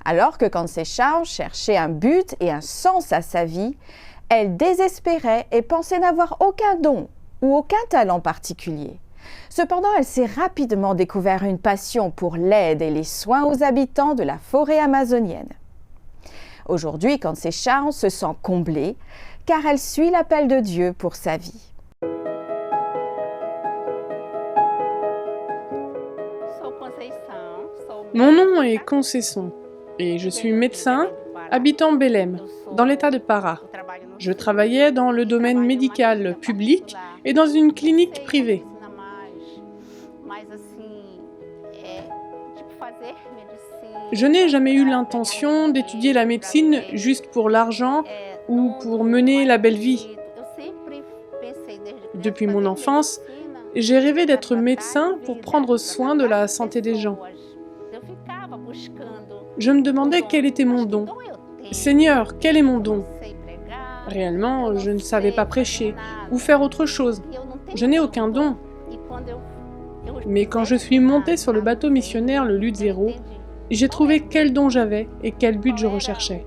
Alors que Conceição cherchait un but et un sens à sa vie, elle désespérait et pensait n'avoir aucun don ou aucun talent particulier. Cependant, elle s'est rapidement découvert une passion pour l'aide et les soins aux habitants de la forêt amazonienne. Aujourd'hui, Conceição se sent comblée car elle suit l'appel de Dieu pour sa vie. Mon nom est Conceição et je suis médecin habitant Belém, dans l'état de Pará. Je travaillais dans le domaine médical public et dans une clinique privée. Je n'ai jamais eu l'intention d'étudier la médecine juste pour l'argent ou pour mener la belle vie. Depuis mon enfance, j'ai rêvé d'être médecin pour prendre soin de la santé des gens. Je me demandais quel était mon don. Seigneur, quel est mon don? Réellement, je ne savais pas prêcher ou faire autre chose. Je n'ai aucun don. Mais quand je suis montée sur le bateau missionnaire, le Luzero, j'ai trouvé quel don j'avais et quel but je recherchais.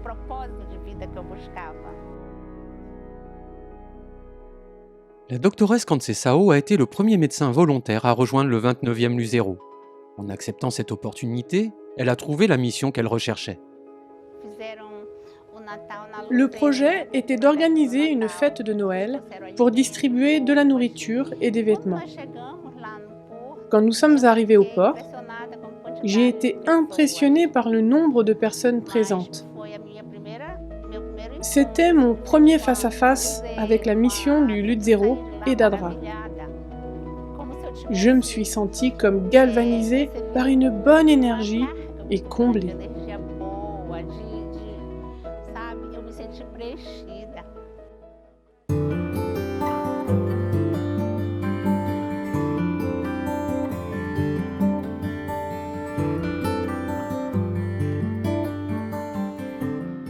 La doctoresse Conceição a été le premier médecin volontaire à rejoindre le 29e Luzero. En acceptant cette opportunité, elle a trouvé la mission qu'elle recherchait. Le projet était d'organiser une fête de Noël pour distribuer de la nourriture et des vêtements. Quand nous sommes arrivés au port, j'ai été impressionnée par le nombre de personnes présentes. C'était mon premier face-à-face avec la mission du Luzero et d'Adra. Je me suis sentie comme galvanisée par une bonne énergie et comblée.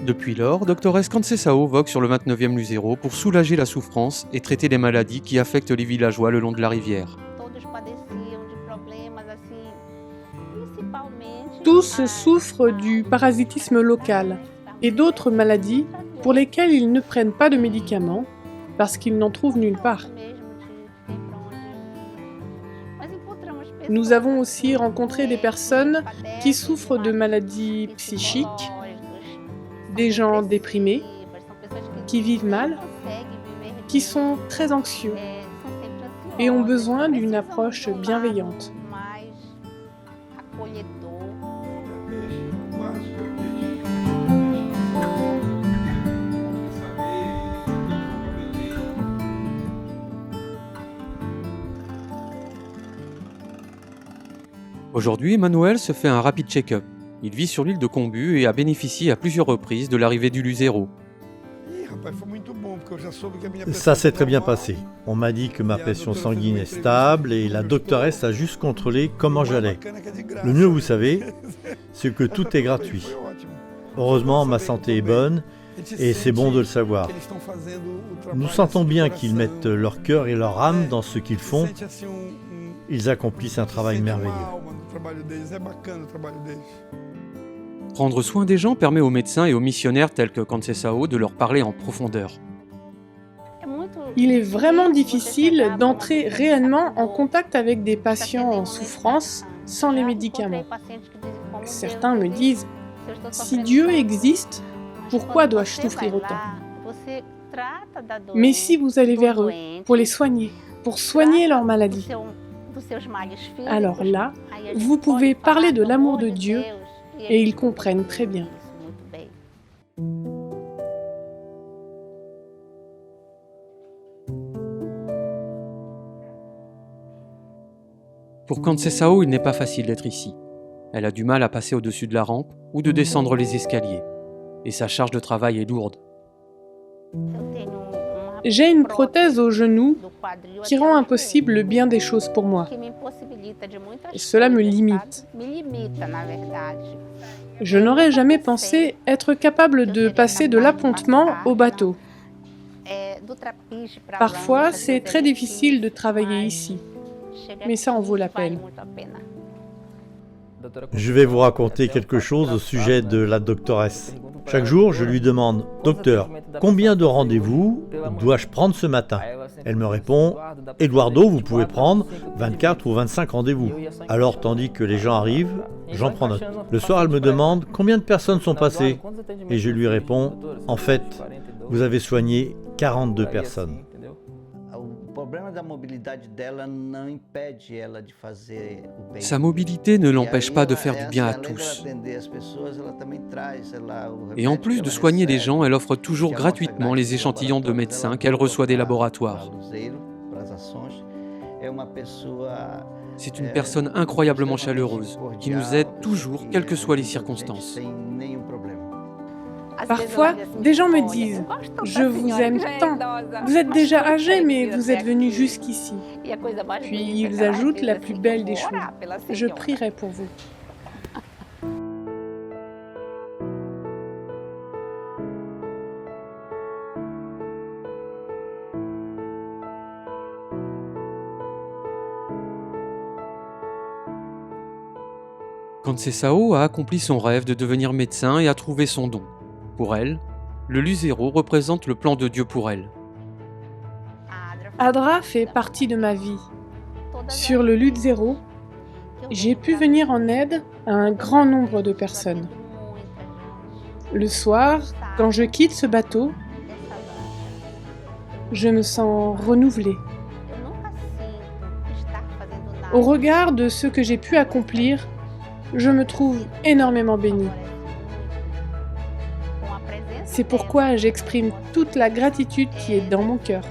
Depuis lors, doctoresse Conceição vogue sur le 29e Luzero pour soulager la souffrance et traiter les maladies qui affectent les villageois le long de la rivière. Tous souffrent du parasitisme local et d'autres maladies pour lesquelles ils ne prennent pas de médicaments parce qu'ils n'en trouvent nulle part. Nous avons aussi rencontré des personnes qui souffrent de maladies psychiques, des gens déprimés, qui vivent mal, qui sont très anxieux et ont besoin d'une approche bienveillante. Aujourd'hui, Manuel se fait un rapide check-up. Il vit sur l'île de Combu et a bénéficié à plusieurs reprises de l'arrivée du Luzero. Ça s'est très bien passé. On m'a dit que ma pression sanguine est stable et la doctoresse a juste contrôlé comment j'allais. Le mieux, vous savez, c'est que tout est gratuit. Heureusement, ma santé est bonne et c'est bon de le savoir. Nous sentons bien qu'ils mettent leur cœur et leur âme dans ce qu'ils font. Ils accomplissent un travail merveilleux. Prendre soin des gens permet aux médecins et aux missionnaires tels que Conceição de leur parler en profondeur. Il est vraiment difficile d'entrer réellement en contact avec des patients en souffrance sans les médicaments. Certains me disent « Si Dieu existe, pourquoi dois-je souffrir autant ?» Mais si vous allez vers eux pour les soigner, pour soigner leur maladie, alors là, vous pouvez parler de l'amour de Dieu et ils comprennent très bien. Pour Conceição, il n'est pas facile d'être ici. Elle a du mal à passer au-dessus de la rampe ou de descendre les escaliers. Et sa charge de travail est lourde. J'ai une prothèse au genou qui rend impossible le bien des choses pour moi. Et cela me limite. Je n'aurais jamais pensé être capable de passer de l'appontement au bateau. Parfois, c'est très difficile de travailler ici, mais ça en vaut la peine. Je vais vous raconter quelque chose au sujet de la doctoresse. Chaque jour, je lui demande « Docteur, combien de rendez-vous dois-je prendre ce matin ?» Elle me répond « Eduardo, vous pouvez prendre 24 ou 25 rendez-vous. » Alors, tandis que les gens arrivent, j'en prends note. Le soir, elle me demande « Combien de personnes sont passées ?» Et je lui réponds « En fait, vous avez soigné 42 personnes. » Sa mobilité ne l'empêche pas de faire du bien à tous. Et en plus de soigner les gens, elle offre toujours gratuitement les échantillons de médecins qu'elle reçoit des laboratoires. C'est une personne incroyablement chaleureuse, qui nous aide toujours, quelles que soient les circonstances. Parfois, des gens me disent « Je vous aime tant, vous êtes déjà âgé mais vous êtes venu jusqu'ici. » Puis ils ajoutent la plus belle des choses « Je prierai pour vous. » Conceição a accompli son rêve de devenir médecin et a trouvé son don. Pour elle, le Luzero représente le plan de Dieu pour elle. Adra fait partie de ma vie. Sur le Luzero, j'ai pu venir en aide à un grand nombre de personnes. Le soir, quand je quitte ce bateau, je me sens renouvelée. Au regard de ce que j'ai pu accomplir, je me trouve énormément bénie. C'est pourquoi j'exprime toute la gratitude qui est dans mon cœur.